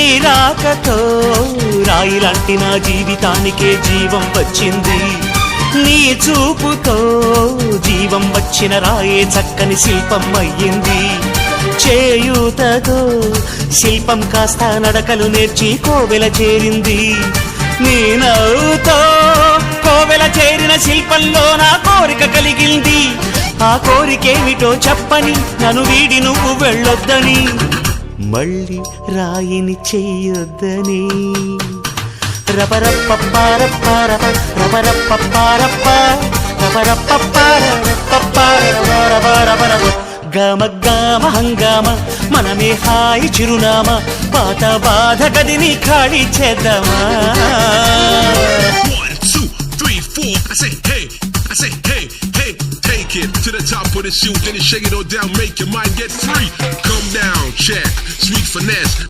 నీ రాకతో రాయిలాంటి నా జీవితానికే జీవం వచ్చింది. నీ చూపుతో జీవం వచ్చిన రాయే చక్కని శిల్పం అయ్యింది. చేయూతతో శిల్పం కాస్త నడకలు నేర్చి కోవెల చేరింది. నీ నవ్వుతో కోవెల చేరిన శిల్పంలో నా కోరిక కలిగింది. ఆ కోరికేమిటో చెప్పని నన్ను వీడి నువ్వు వెళ్ళొద్దని, మళ్ళీ రాయిని చెయ్యొద్దని. రపరప్పపారప్పారప రపరప్పపారప్ప రపరప్పపారపప్పారపరపరపరపరప గమ గమ హంగామ మనమే హాయి చిరునామా, పాత బాధ గదిని ఖాళీ చేద్దామా. 1 2 3 4 I say hey, I say hey, hey, take it to the top of the shoe, then you shake it all down, make your mind get free. Come down, check, sweet finesse.